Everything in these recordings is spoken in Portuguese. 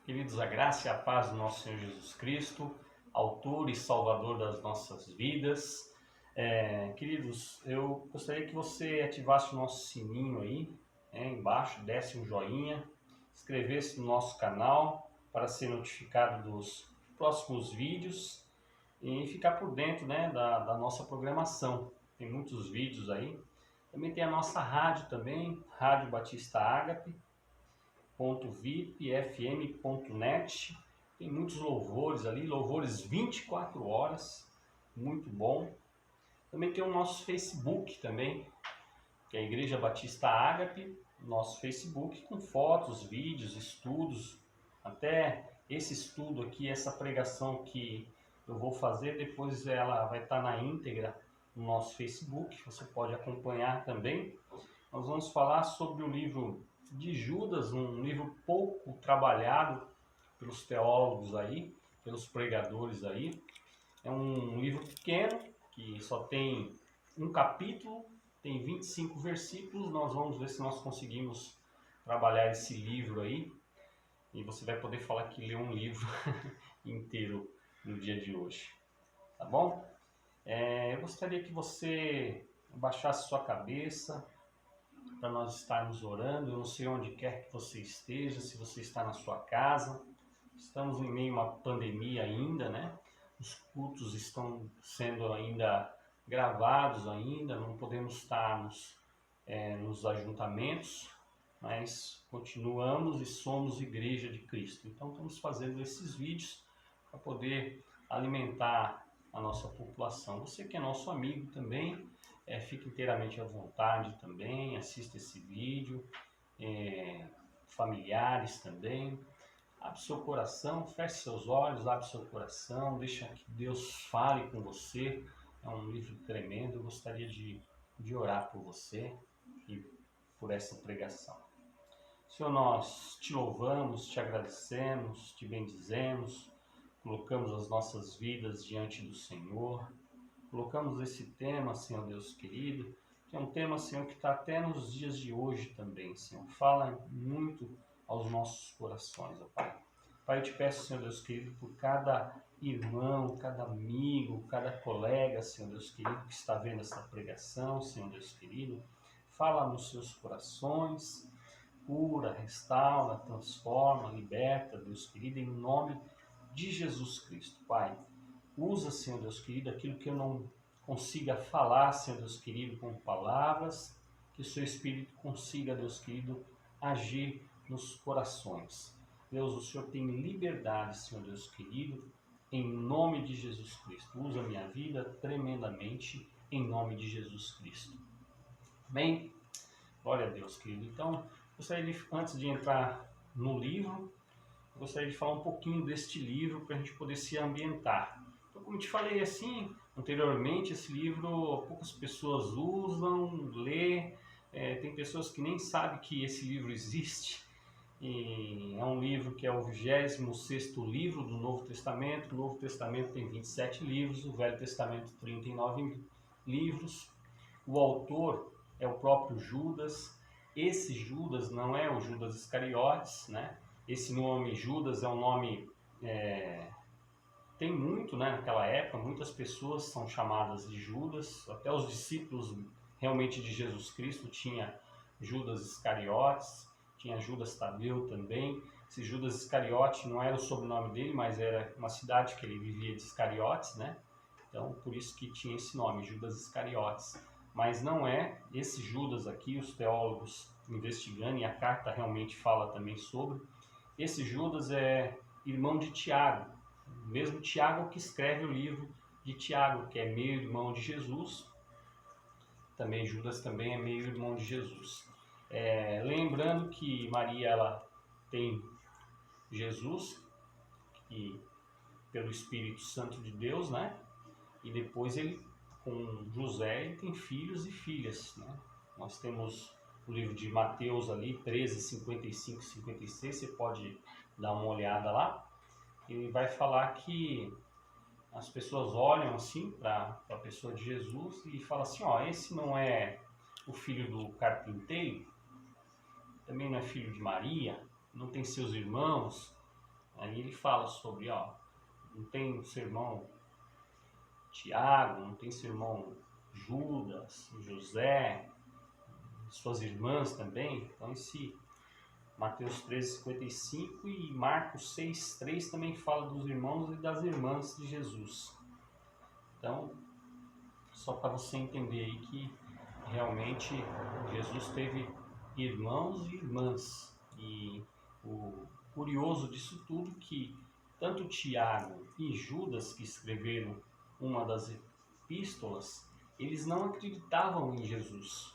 Queridos, a graça e a paz do nosso Senhor Jesus Cristo, autor e salvador das nossas vidas. Queridos, eu gostaria que você ativasse o nosso sininho aí, embaixo, desse um joinha, inscrevesse no nosso canal para ser notificado dos próximos vídeos e ficar por dentro, da nossa programação. Tem muitos vídeos aí. Também tem a nossa rádio também, Rádio Batista Ágape, .vipfm.net. Tem muitos louvores ali, louvores 24 horas, muito bom. Também tem o nosso Facebook também, que é a Igreja Batista Ágape, nosso Facebook com fotos, vídeos, estudos, até esse estudo aqui, essa pregação que eu vou fazer, depois ela vai estar na íntegra no nosso Facebook, você pode acompanhar também. Nós vamos falar sobre o livro de Judas, um livro pouco trabalhado pelos teólogos aí, pelos pregadores aí. É um livro pequeno, que só tem um capítulo, tem 25 versículos. Nós vamos ver se nós conseguimos trabalhar esse livro aí. E você vai poder falar que leu um livro inteiro no dia de hoje. Tá bom? Eu gostaria que você abaixasse sua cabeça, para nós estarmos orando. Eu não sei onde quer que você esteja, se você está na sua casa. Estamos em meio a uma pandemia ainda, né? Os cultos estão sendo ainda gravados ainda, não podemos estar nos ajuntamentos, mas continuamos e somos Igreja de Cristo. Então estamos fazendo esses vídeos para poder alimentar a nossa população. Você que é nosso amigo também, fique inteiramente à vontade também, assista esse vídeo, familiares também. Abre seu coração, feche seus olhos, abre seu coração, deixa que Deus fale com você. É um livro tremendo, eu gostaria de orar por você e por essa pregação. Senhor, nós te louvamos, te agradecemos, te bendizemos, colocamos as nossas vidas diante do Senhor. Colocamos esse tema, Senhor Deus querido, que é um tema, Senhor, que está até nos dias de hoje também, Senhor. Fala muito aos nossos corações, ó Pai. Pai, eu te peço, Senhor Deus querido, por cada irmão, cada amigo, cada colega, Senhor Deus querido, que está vendo essa pregação, Senhor Deus querido. Fala nos seus corações, cura, restaura, transforma, liberta, Deus querido, em nome de Jesus Cristo, Pai. Usa, Senhor Deus querido, aquilo que eu não consiga falar, Senhor Deus querido, com palavras, que o seu Espírito consiga, Deus querido, agir nos corações. Deus, o Senhor tem liberdade, Senhor Deus querido, em nome de Jesus Cristo. Usa a minha vida tremendamente, em nome de Jesus Cristo. Amém? Glória a Deus, querido. Então, gostaria de, antes de entrar no livro, gostaria de falar um pouquinho deste livro para a gente poder se ambientar. Então, como te falei assim anteriormente, esse livro poucas pessoas usam, lê, tem pessoas que nem sabem que esse livro existe. E é um livro que é o 26º livro do Novo Testamento. O Novo Testamento tem 27 livros, o Velho Testamento 39 livros. O autor é o próprio Judas. Esse Judas não é o Judas Iscariotes, né? Esse nome Judas é um nome, tem muito, né, naquela época, muitas pessoas são chamadas de Judas, até os discípulos realmente de Jesus Cristo tinha Judas Iscariotes, tinha Judas Tadeu também. Esse Judas Iscariote não era o sobrenome dele, mas era uma cidade que ele vivia de Iscariotes, né? Então, por isso que tinha esse nome, Judas Iscariotes. Mas não é esse Judas aqui, os teólogos investigando, e a carta realmente fala também sobre. Esse Judas é irmão de Tiago, o mesmo Tiago que escreve o livro de Tiago, que é meio irmão de Jesus. Também Judas também é meio irmão de Jesus. Lembrando que Maria, ela tem Jesus, e pelo Espírito Santo de Deus, né? E depois ele, com José, ele tem filhos e filhas, né? Nós temos o livro de Mateus ali, 13, 55 e 56, você pode dar uma olhada lá. Ele vai falar que as pessoas olham assim para a pessoa de Jesus e falam assim, ó, esse não é o filho do carpinteiro? Também não é filho de Maria? Não tem seus irmãos? Aí ele fala sobre, não tem seu irmão Tiago, não tem seu irmão Judas, José, suas irmãs também. Então esse Mateus 13:55 e Marcos 6:3 também fala dos irmãos e das irmãs de Jesus. Então, só para você entender aí que realmente Jesus teve irmãos e irmãs. E o curioso disso tudo é que tanto Tiago e Judas, que escreveram uma das epístolas, eles não acreditavam em Jesus,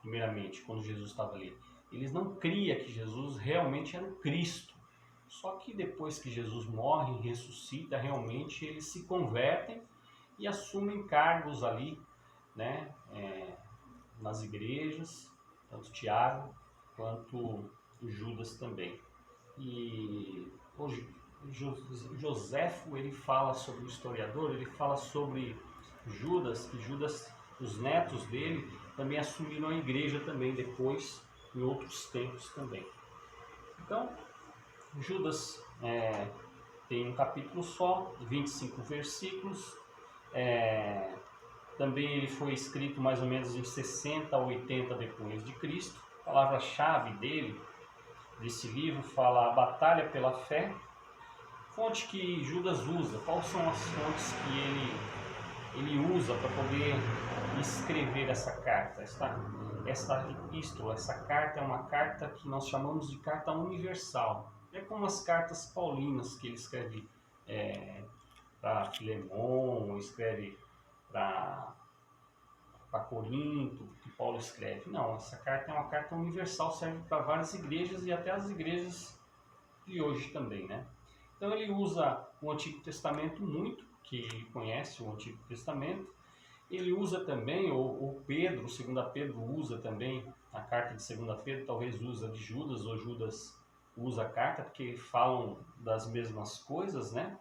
primeiramente, quando Jesus estava ali. Eles não criam que Jesus realmente era o Cristo. Só que depois que Jesus morre e ressuscita, realmente eles se convertem e assumem cargos ali, né, nas igrejas, tanto Tiago quanto Judas também. E hoje Joséfo, ele fala sobre o historiador, ele fala sobre Judas, que Judas, os netos dele, também assumiram a igreja também depois, em outros tempos também. Então, Judas tem um capítulo só, 25 versículos. Também ele foi escrito mais ou menos em 60 a 80 depois de Cristo. A palavra-chave desse livro, fala a batalha pela fé. Fonte que Judas usa, quais são as fontes que ele usa para poder escrever essa carta? Essa epístola, essa carta é uma carta que nós chamamos de carta universal. É como as cartas paulinas que ele escreve para Filemon, escreve para Corinto, que Paulo escreve. Não, essa carta é uma carta universal, serve para várias igrejas e até as igrejas de hoje também, né? Então ele usa o Antigo Testamento muito, que ele conhece o Antigo Testamento. Ele usa também, ou Pedro, 2 Pedro usa também a carta de 2 Pedro, talvez usa de Judas, ou Judas usa a carta, porque falam das mesmas coisas, né?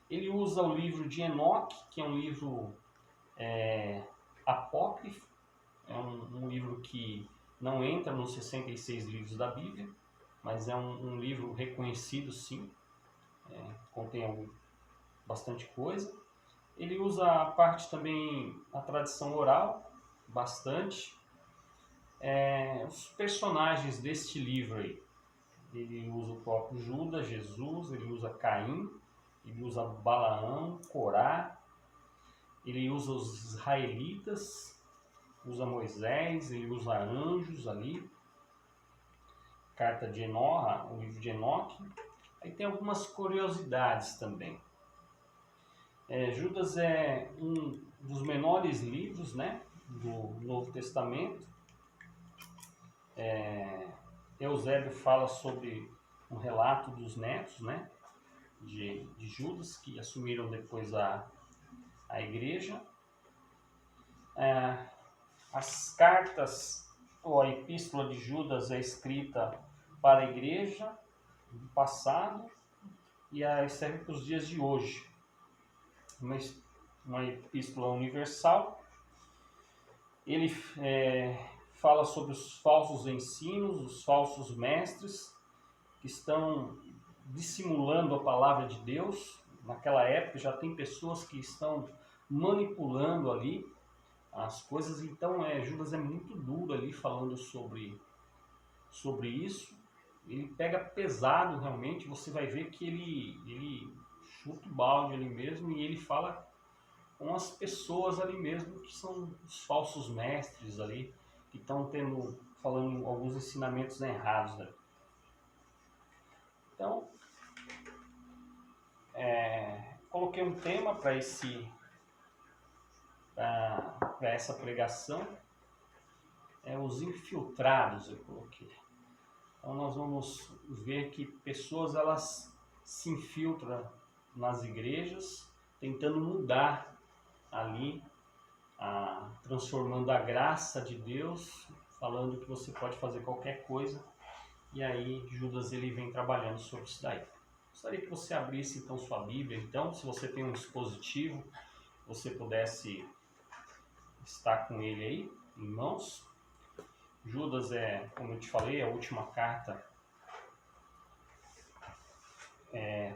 Ele usa o livro de Enoque, que é um livro apócrifo, é um livro que não entra nos 66 livros da Bíblia, mas é um livro reconhecido, sim, contém bastante coisa. Ele usa a parte também, a tradição oral, bastante. Os personagens deste livro aí, ele usa o próprio Judas, Jesus, ele usa Caim, ele usa Balaão, Corá, ele usa os israelitas, usa Moisés, ele usa anjos ali, carta de Enoque, o livro de Enoque. Aí tem algumas curiosidades também. Judas é um dos menores livros, né, do Novo Testamento. Eusébio fala sobre um relato dos netos, né, de Judas, que assumiram depois a igreja. As cartas, ou a epístola de Judas é escrita para a igreja do passado e serve para os dias de hoje. Uma epístola universal. Ele fala sobre os falsos ensinos, os falsos mestres que estão dissimulando a palavra de Deus. Naquela época já tem pessoas que estão manipulando ali as coisas. Então Judas é muito duro ali falando sobre isso. Ele pega pesado realmente, você vai ver que ele chuta o balde ali mesmo e ele fala com as pessoas ali mesmo que são os falsos mestres ali, que estão falando alguns ensinamentos errados, né? Então, coloquei um tema para essa pregação, os infiltrados, eu coloquei. Então nós vamos ver que pessoas, elas se infiltram nas igrejas, tentando mudar ali, transformando a graça de Deus, falando que você pode fazer qualquer coisa. E aí Judas, ele vem trabalhando sobre isso daí. Gostaria que você abrisse então sua Bíblia, então, se você tem um dispositivo, você pudesse estar com ele aí em mãos. Judas como eu te falei, a última carta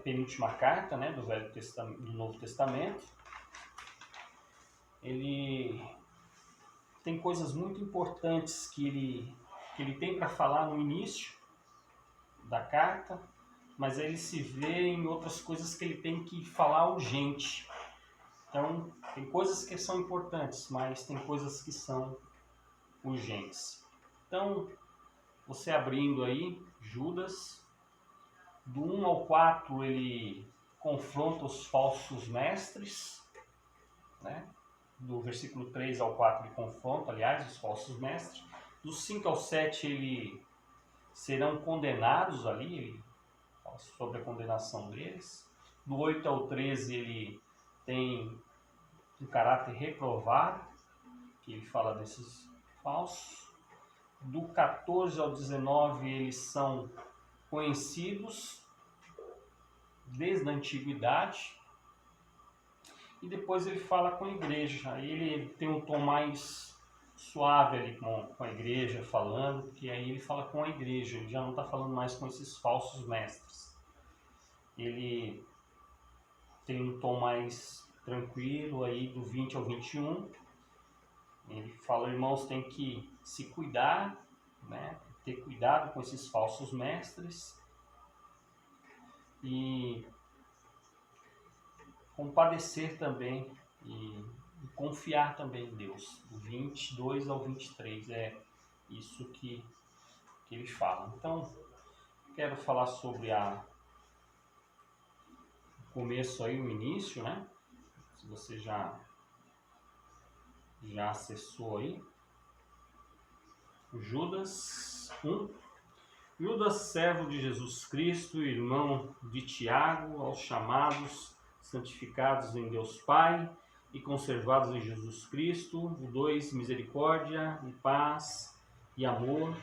penúltima carta, né, do Novo Testamento. Ele tem coisas muito importantes que ele tem para falar no início da carta, mas aí ele se vê em outras coisas que ele tem que falar urgente. Então, tem coisas que são importantes, mas tem coisas que são urgentes. Então, você abrindo aí, Judas, do 1 ao 4 ele confronta os falsos mestres, né? Do versículo 3 ao 4 ele confronta, aliás, os falsos mestres. Do 5 ao 7 ele serão condenados ali, ele fala sobre a condenação deles. Do 8 ao 13 ele tem um caráter reprovado, que ele fala desses falsos. Do 14 ao 19 eles são conhecidos desde a antiguidade. E depois ele fala com a igreja. Aí ele tem um tom mais suave ali com a igreja falando, porque aí ele fala com a igreja, ele já não está falando mais com esses falsos mestres. Ele tem um tom mais tranquilo aí do 20 ao 21. Ele fala, irmãos, tem que se cuidar, né? Ter cuidado com esses falsos mestres e compadecer também e confiar também em Deus. Do 22 ao 23 é isso que ele fala. Então, quero falar sobre o começo aí, o início, né? Se você já acessou aí. Judas 1. Judas, servo de Jesus Cristo, irmão de Tiago, aos chamados, santificados em Deus Pai e conservados em Jesus Cristo. O 2, misericórdia e paz e amor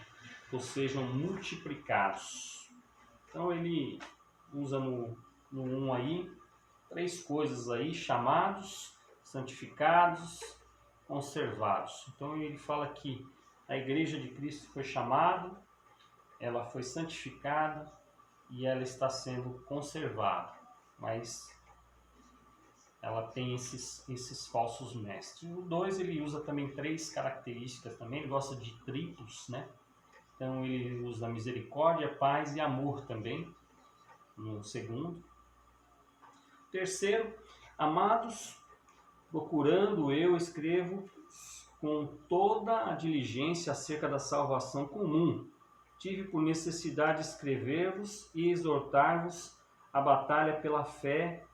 vos sejam multiplicados. Então ele usa no 1 aí, 3 coisas aí, chamados, santificados, conservados. Então ele fala que a igreja de Cristo foi chamada, ela foi santificada e ela está sendo conservada, mas ela tem esses falsos mestres. O 2 ele usa também 3 características também, ele gosta de triplos, né? Então ele usa misericórdia, paz e amor também, no segundo. Terceiro, amados, procurando eu escrevo com toda a diligência acerca da salvação comum. Tive por necessidade escrever-vos e exortar-vos a batalha pela fé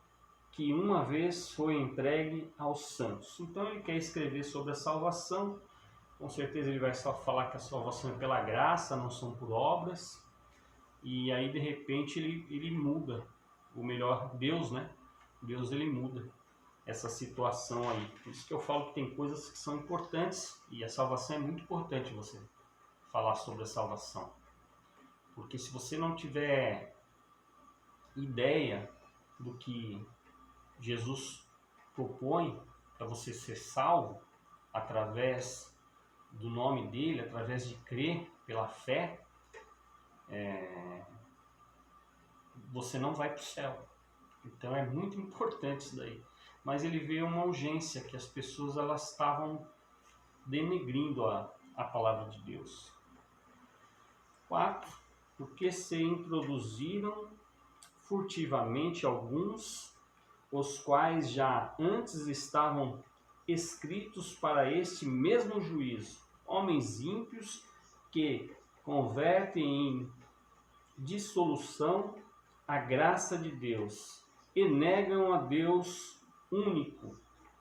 que uma vez foi entregue aos santos. Então ele quer escrever sobre a salvação. Com certeza ele vai só falar que a salvação é pela graça, não são por obras. E aí de repente ele muda, ou melhor, Deus, né? Deus ele muda essa situação aí. Por isso que eu falo que tem coisas que são importantes e a salvação é muito importante você falar sobre a salvação. Porque se você não tiver ideia do que Jesus propõe para você ser salvo através do nome dele, através de crer pela fé, você não vai para o céu. Então é muito importante isso daí. Mas ele vê uma urgência, que as pessoas elas estavam denegrindo a palavra de Deus. 4. Porque se introduziram furtivamente alguns, os quais já antes estavam escritos para este mesmo juízo, homens ímpios que convertem em dissolução a graça de Deus e negam a Deus único,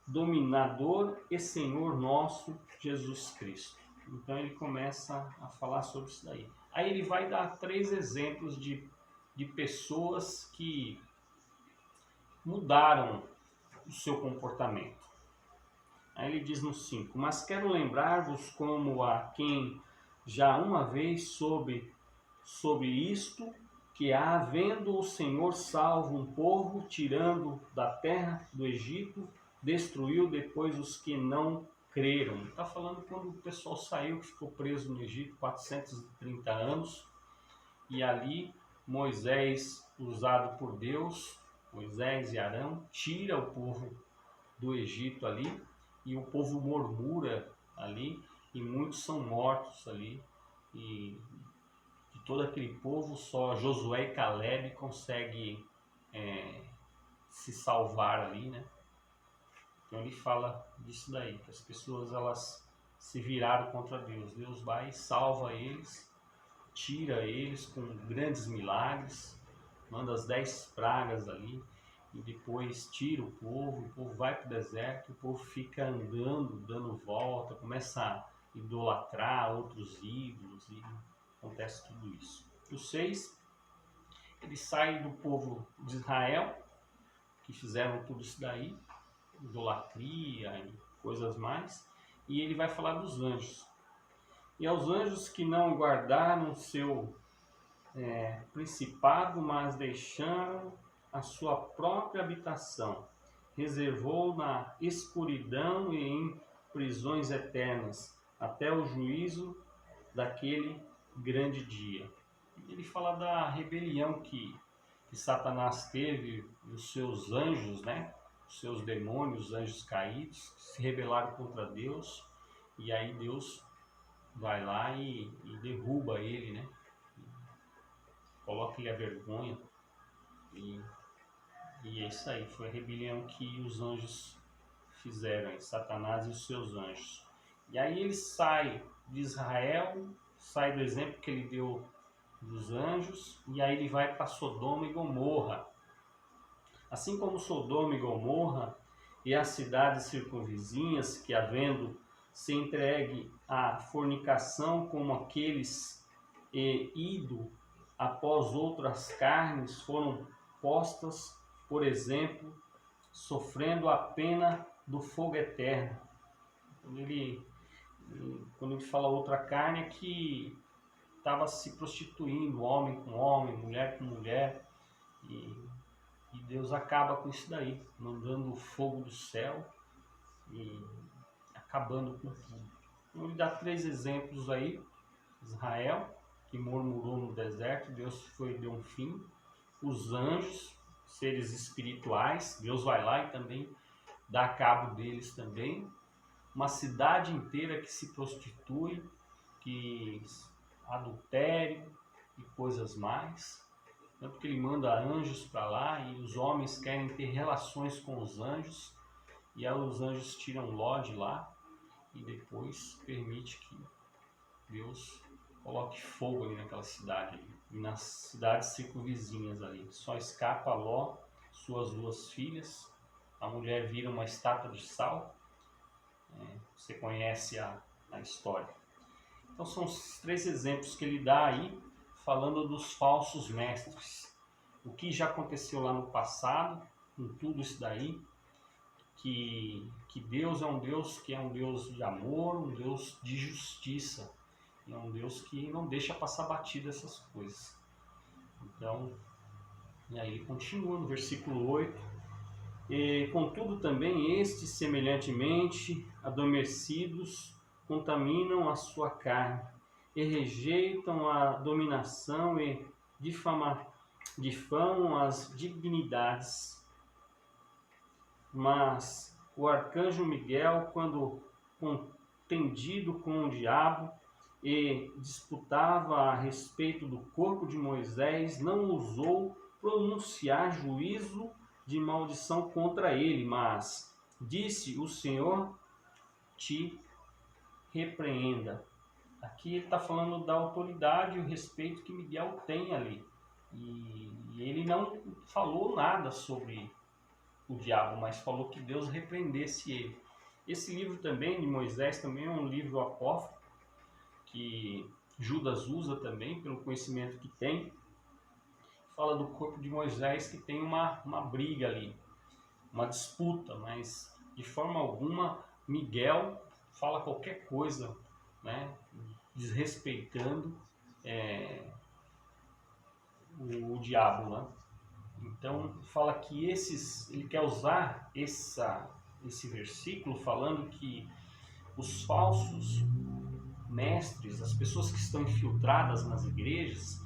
dominador e Senhor nosso, Jesus Cristo. Então ele começa a falar sobre isso daí. Aí ele vai dar 3 exemplos de pessoas que mudaram o seu comportamento. Aí ele diz no 5, mas quero lembrar-vos como a quem já uma vez sobre isto, que havendo o Senhor salvo um povo, tirando da terra do Egito, destruiu depois os que não creram. Está falando quando o pessoal saiu, que ficou preso no Egito 430 anos, e ali Moisés, usado por Deus, Moisés e Arão, tira o povo do Egito ali, e o povo murmura ali, e muitos são mortos ali, e de todo aquele povo só Josué e Caleb conseguem se salvar ali, né? Então ele fala disso daí, que as pessoas elas se viraram contra Deus. Deus vai e salva eles, tira eles com grandes milagres, manda as 10 pragas ali, e depois tira o povo vai para o deserto, o povo fica andando, dando volta, começa a idolatrar outros ídolos e acontece tudo isso. O 6, ele sai do povo de Israel, que fizeram tudo isso daí, idolatria e coisas mais, e ele vai falar dos anjos. E aos anjos que não guardaram seu principado, mas deixaram a sua própria habitação, reservou na escuridão e em prisões eternas, até o juízo daquele grande dia. Ele fala da rebelião que Satanás teve, os seus anjos, né? Os seus demônios, os anjos caídos, que se rebelaram contra Deus, e aí Deus vai lá e derruba ele, né? Coloca ele à vergonha, e é isso aí, foi a rebelião que os anjos fizeram, Satanás e os seus anjos. E aí ele sai de Israel, sai do exemplo que ele deu dos anjos, e aí ele vai para Sodoma e Gomorra. Assim como Sodoma e Gomorra e as cidades circunvizinhas, que havendo se entregue à fornicação como aqueles ido após outras carnes, foram postas, por exemplo, sofrendo a pena do fogo eterno. Quando ele fala outra carne, é que estava se prostituindo, homem com homem, mulher com mulher, e Deus acaba com isso daí, mandando o fogo do céu e acabando com tudo. Então ele dá 3 exemplos aí: Israel, que murmurou no deserto, Deus deu um fim; os anjos, seres espirituais, Deus vai lá e também dá cabo deles também; uma cidade inteira que se prostitui, que adultério e coisas mais, tanto que ele manda anjos para lá e os homens querem ter relações com os anjos, e aí os anjos tiram Ló de lá e depois permite que Deus coloque fogo ali naquela cidade ali, e nas cidades circunvizinhas ali. Só escapa Ló, suas 2 filhas, a mulher vira uma estátua de sal. Você conhece a história. Então são os 3 exemplos que ele dá aí, falando dos falsos mestres. O que já aconteceu lá no passado, com tudo isso daí, que Deus é um Deus que é um Deus de amor, um Deus de justiça, é um Deus que não deixa passar batida essas coisas. Então, e aí ele continua no versículo 8: e contudo também estes, semelhantemente adormecidos, contaminam a sua carne, e rejeitam a dominação e difamam as dignidades. Mas o arcanjo Miguel, quando contendido com o diabo e disputava a respeito do corpo de Moisés, não ousou pronunciar juízo de maldição contra ele, mas disse: o Senhor te repreenda. Aqui ele está falando da autoridade e o respeito que Miguel tem ali. E ele não falou nada sobre o diabo, mas falou que Deus repreendesse ele. Esse livro também, de Moisés, também é um livro apócrifo, que Judas usa também, pelo conhecimento que tem. Fala do corpo de Moisés, que tem uma briga ali, uma disputa, mas de forma alguma Miguel fala qualquer coisa, né, desrespeitando o diabo, né? Então fala que ele quer usar esse versículo falando que os falsos mestres, as pessoas que estão infiltradas nas igrejas,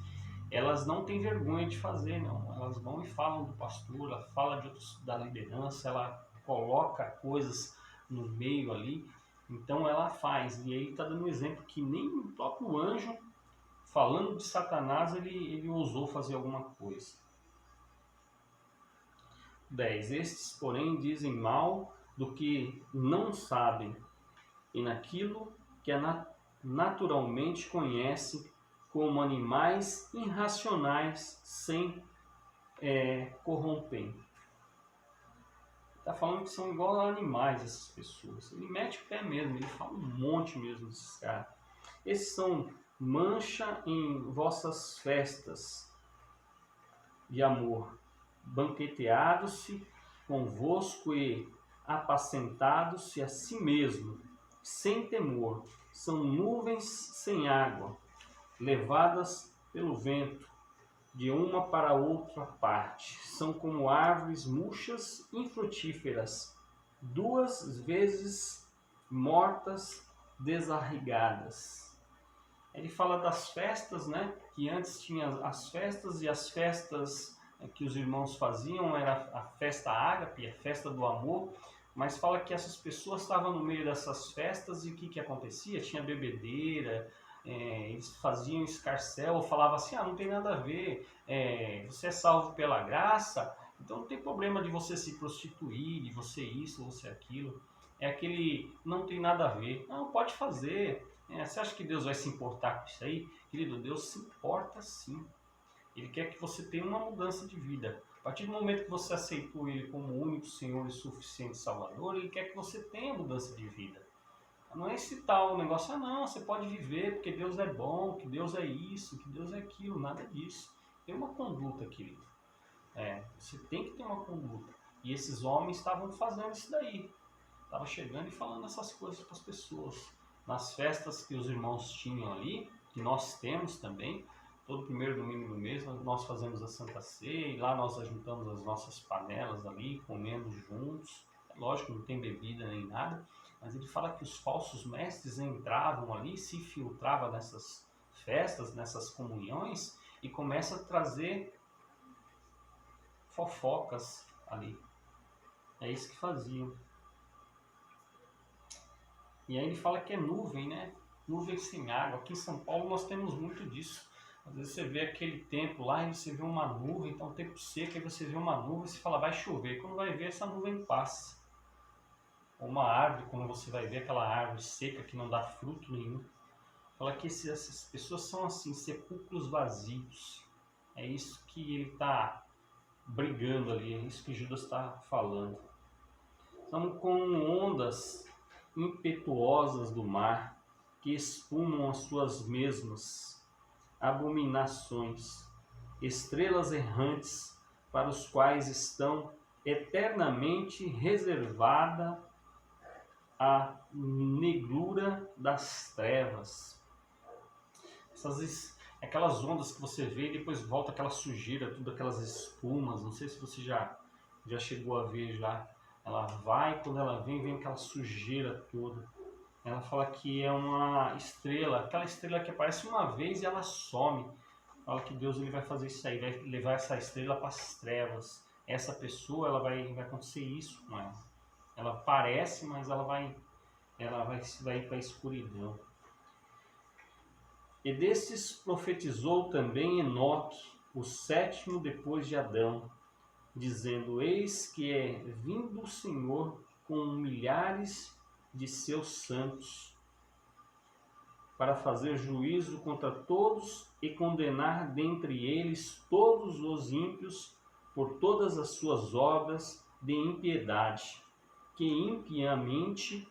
elas não têm vergonha de fazer, não. Elas vão e falam do pastor, ela fala da liderança, ela coloca coisas no meio ali, então ela faz. E aí está dando um exemplo que nem o próprio anjo, falando de Satanás, ele ousou fazer alguma coisa. 10. Estes, porém, dizem mal do que não sabem, e naquilo que naturalmente conhece, como animais irracionais sem corromper. Está falando que são igual a animais essas pessoas. Ele mete o pé mesmo, ele fala um monte mesmo desses caras. Esses são mancha em vossas festas de amor, banqueteados-se convosco e apacentados-se a si mesmo, sem temor. São nuvens sem água, levadas pelo vento, de uma para outra parte. São como árvores murchas infrutíferas, 2 vezes mortas, desarraigadas. Ele fala das festas, né? Que antes tinha as festas, e as festas que os irmãos faziam era a festa ágape, a festa do amor, mas fala que essas pessoas estavam no meio dessas festas e o que acontecia? Tinha bebedeira, eles faziam escarcéu, falavam assim, não tem nada a ver, você é salvo pela graça, então não tem problema de você se prostituir, de você isso, você aquilo. É aquele, não tem nada a ver, não, pode fazer. Você acha que Deus vai se importar com isso aí? Querido, Deus se importa sim. Ele quer que você tenha uma mudança de vida. A partir do momento que você aceitou Ele como o único Senhor e suficiente Salvador, Ele quer que você tenha mudança de vida. Não é esse tal negócio, não, você pode viver porque Deus é bom, que Deus é isso, que Deus é aquilo, nada disso. Tem uma conduta, querido. Você tem que ter uma conduta. E esses homens estavam fazendo isso daí. Estavam chegando e falando essas coisas para as pessoas. Nas festas que os irmãos tinham ali, que nós temos também, todo primeiro domingo do mês nós fazemos a Santa Ceia, e lá nós ajuntamos as nossas panelas ali, comendo juntos. É lógico, não tem bebida nem nada, mas ele fala que os falsos mestres entravam ali, se infiltravam nessas festas, nessas comunhões, e começa a trazer fofocas ali. É isso que faziam. E aí ele fala que é nuvem, né? Nuvem sem água. Aqui em São Paulo nós temos muito disso. Às vezes você vê aquele tempo lá e você vê uma nuvem, então tempo seco, aí você vê uma nuvem e você fala, vai chover. Quando vai ver, essa nuvem passa. Ou uma árvore, quando você vai ver aquela árvore seca que não dá fruto nenhum. Fala que essas pessoas são assim, sepulcros vazios. É isso que ele está brigando ali, é isso que Judas está falando. São como ondas impetuosas do mar, que espumam as suas mesmas abominações, estrelas errantes, para os quais estão eternamente reservada a negrura das trevas. Aquelas ondas que você vê e depois volta aquela sujeira, tudo aquelas espumas, não sei se você já chegou a ver já. Ela vai, quando ela vem aquela sujeira toda. Ela fala que é uma estrela, aquela estrela que aparece uma vez e ela some. Fala que Deus ele vai fazer isso aí, vai levar essa estrela para as trevas. Essa pessoa, vai acontecer isso com ela. Ela aparece, mas ela vai para a escuridão. E desses profetizou também Enoque, o 7º depois de Adão, dizendo, eis que é vindo o Senhor com milhares de seus santos, para fazer juízo contra todos e condenar dentre eles todos os ímpios por todas as suas obras de impiedade, que impiamente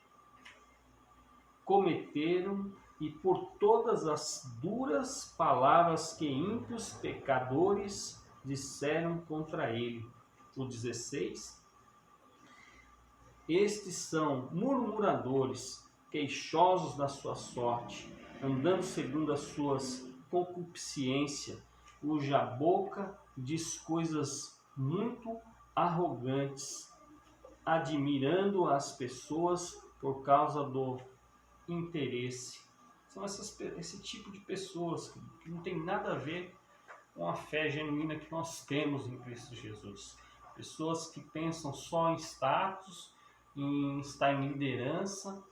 cometeram, e por todas as duras palavras que ímpios pecadores disseram contra ele. O 16. Estes são murmuradores, queixosos da sua sorte, andando segundo as suas concupiscências, cuja boca diz coisas muito arrogantes, admirando as pessoas por causa do interesse. São esse tipo de pessoas que não tem nada a ver com a fé genuína que nós temos em Cristo Jesus. Pessoas que pensam só em status, em estar em liderança,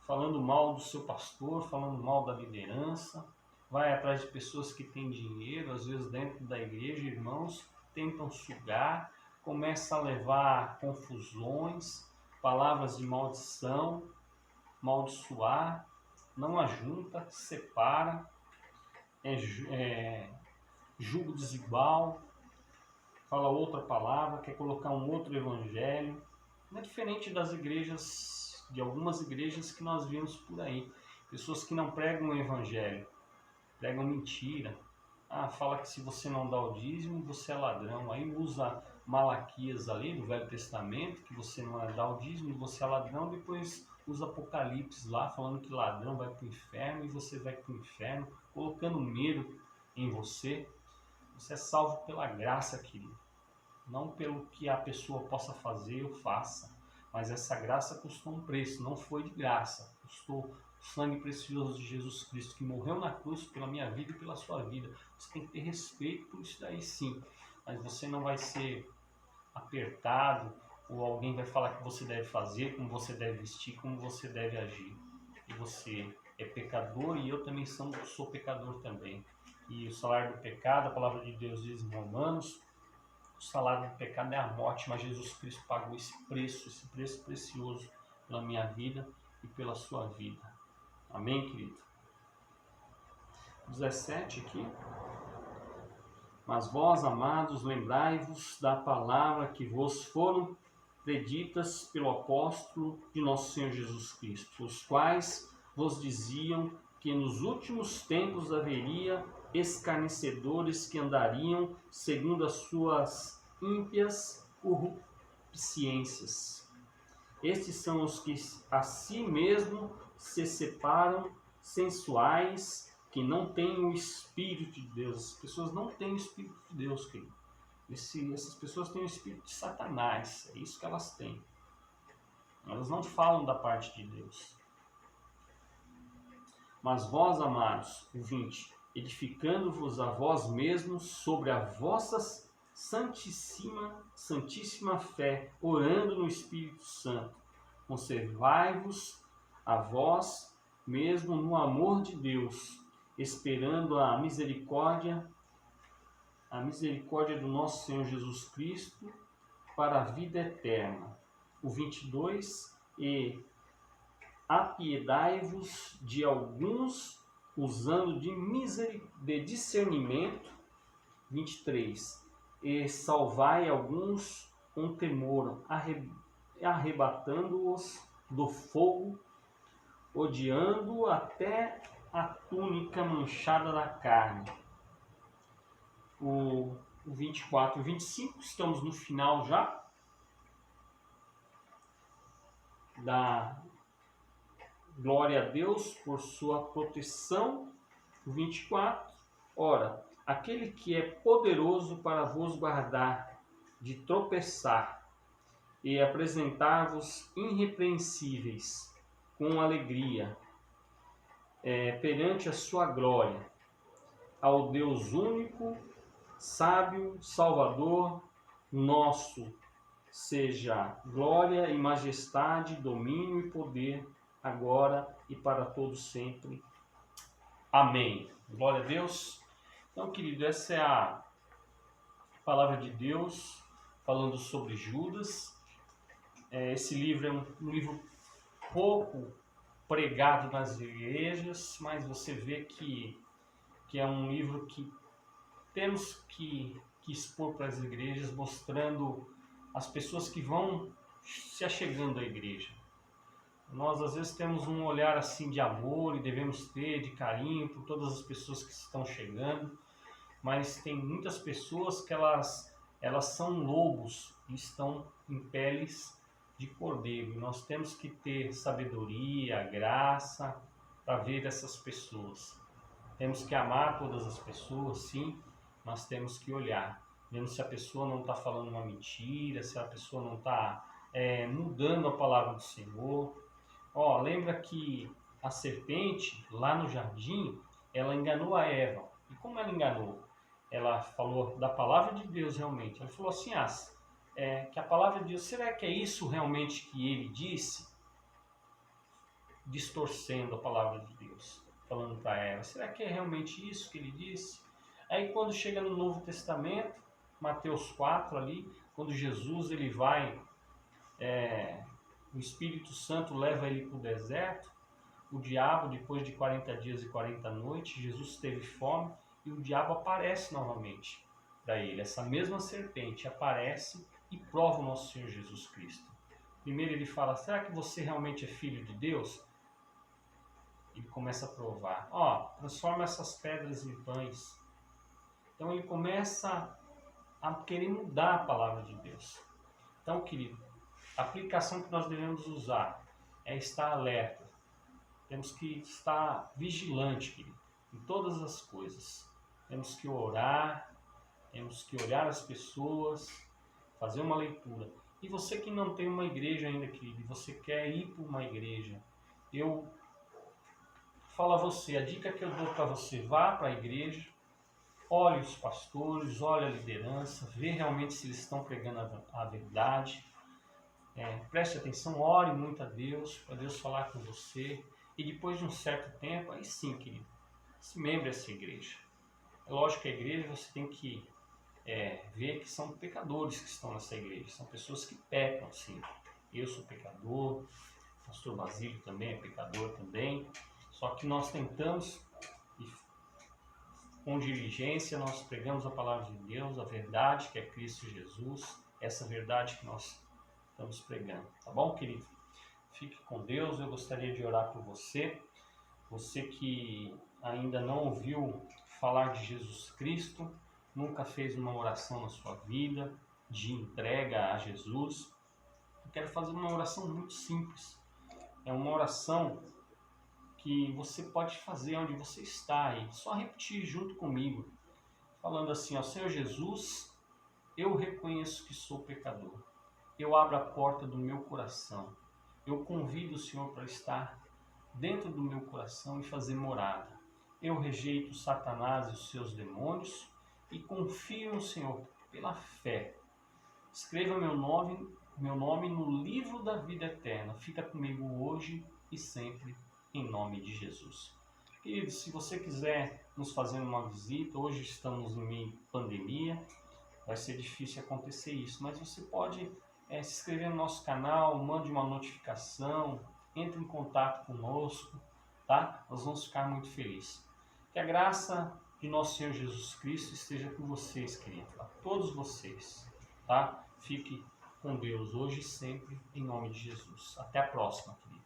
falando mal do seu pastor, falando mal da liderança, vai atrás de pessoas que têm dinheiro, às vezes dentro da igreja, irmãos, tentam sugar, começa a levar confusões, palavras de maldição, maldiçoar, não ajunta, separa, julgo desigual, fala outra palavra, quer colocar um outro evangelho. Não é diferente das igrejas, de algumas igrejas que nós vimos por aí. Pessoas que não pregam o evangelho, pregam mentira. Fala que se você não dá o dízimo, você é ladrão. Aí usa Malaquias ali do Velho Testamento, que você não dá o dízimo, você é ladrão. Depois usa Apocalipse lá, falando que ladrão vai para o inferno e você vai para o inferno, colocando medo em você. Você é salvo pela graça, querido. Não pelo que a pessoa possa fazer ou faça. Mas essa graça custou um preço, não foi de graça. Custou o sangue precioso de Jesus Cristo, que morreu na cruz pela minha vida e pela sua vida. Você tem que ter respeito por isso daí, sim. Mas você não vai ser apertado, ou alguém vai falar que você deve fazer, como você deve vestir, como você deve agir. E você é pecador e eu também sou pecador também. E o salário do pecado, a palavra de Deus diz em Romanos, o salário do pecado é a morte, mas Jesus Cristo pagou esse preço precioso pela minha vida e pela sua vida. Amém, querido? 17 aqui. Mas vós, amados, lembrai-vos da palavra que vos foram preditas pelo apóstolo de nosso Senhor Jesus Cristo, os quais vos diziam que nos últimos tempos haveria escarnecedores que andariam segundo as suas ímpias corrupciências. Estes são os que a si mesmo se separam, sensuais, que não têm o Espírito de Deus. As pessoas não têm o Espírito de Deus, querido. Essas pessoas têm o Espírito de Satanás. É isso que elas têm. Elas não falam da parte de Deus. Mas vós, amados, o 20, edificando-vos a vós mesmos sobre a vossa santíssima fé, orando no Espírito Santo, conservai-vos a vós mesmo no amor de Deus, esperando a misericórdia do nosso Senhor Jesus Cristo para a vida eterna. O 22, e apiedai-vos de alguns, usando de discernimento. 23, e salvai alguns com temor, arrebatando-os do fogo, odiando até a túnica manchada da carne. O 24 e 25, estamos no final já da glória a Deus por sua proteção. O 24, ora, aquele que é poderoso para vos guardar de tropeçar e apresentar-vos irrepreensíveis com alegria perante a sua glória, ao Deus único, sábio, Salvador nosso, seja glória e majestade, domínio e poder, agora e para todos sempre. Amém. Glória a Deus. Então, querido, essa é a palavra de Deus falando sobre Judas. Esse livro é um livro pouco pregado nas igrejas, mas você vê que é um livro que temos que expor para as igrejas, mostrando as pessoas que vão se achegando à igreja. Nós às vezes temos um olhar assim de amor e devemos ter, de carinho por todas as pessoas que estão chegando, mas tem muitas pessoas que elas são lobos e estão em peles de cordeiro. E nós temos que ter sabedoria, graça para ver essas pessoas. Temos que amar todas as pessoas, sim, mas temos que olhar, vendo se a pessoa não está falando uma mentira, se a pessoa não está mudando a palavra do Senhor. Lembra que a serpente, lá no jardim, ela enganou a Eva. E como ela enganou? ela falou da palavra de Deus realmente. Ela falou assim, que a palavra de Deus, será que é isso realmente que ele disse? Distorcendo a palavra de Deus, falando para ela, será que é realmente isso que ele disse? Aí quando chega no Novo Testamento, Mateus 4 ali, quando Jesus ele vai, o Espírito Santo leva ele para o deserto, o diabo, depois de 40 dias e 40 noites, Jesus teve fome e o diabo aparece novamente para ele. Essa mesma serpente aparece e prova o nosso Senhor Jesus Cristo. Primeiro ele fala, será que você realmente é filho de Deus? Ele começa a provar, transforma essas pedras em pães. Então ele começa a querer mudar a palavra de Deus. Então, querido, a aplicação que nós devemos usar é estar alerta. Temos que estar vigilante, querido, em todas as coisas. Temos que orar, temos que olhar as pessoas, fazer uma leitura. E você que não tem uma igreja ainda, querido, e você quer ir para uma igreja, eu falo a você, a dica que eu dou para você, vá para a igreja, olhe os pastores, olhe a liderança, vê realmente se eles estão pregando a verdade. Preste atenção, ore muito a Deus, para Deus falar com você. E depois de um certo tempo, aí sim, querido, se membre dessa igreja. É lógico que a igreja você tem que ver que são pecadores que estão nessa igreja. São pessoas que pecam, sim. Eu sou pecador, o pastor Basílio também é pecador também. Só que nós tentamos, e com diligência, nós pregamos a palavra de Deus, a verdade que é Cristo Jesus, essa verdade que nós estamos pregando. Tá bom, querido? Fique com Deus, eu gostaria de orar por você. Você que ainda não ouviu falar de Jesus Cristo, nunca fez uma oração na sua vida de entrega a Jesus, eu quero fazer uma oração muito simples. É uma oração que você pode fazer onde você está aí, só repetir junto comigo, falando assim, Senhor Jesus, eu reconheço que sou pecador. Eu abro a porta do meu coração. Eu convido o Senhor para estar dentro do meu coração e fazer morada. Eu rejeito Satanás e os seus demônios e confio no Senhor pela fé. Escreva meu nome no livro da vida eterna. Fica comigo hoje e sempre, em nome de Jesus. Querido, se você quiser nos fazer uma visita, hoje estamos em meio pandemia, vai ser difícil acontecer isso, mas você pode se inscrever no nosso canal, mande uma notificação, entre em contato conosco, tá? Nós vamos ficar muito felizes. Que a graça de nosso Senhor Jesus Cristo esteja com vocês, querido, a todos vocês, tá? Fique com Deus hoje e sempre, em nome de Jesus. Até a próxima, querido.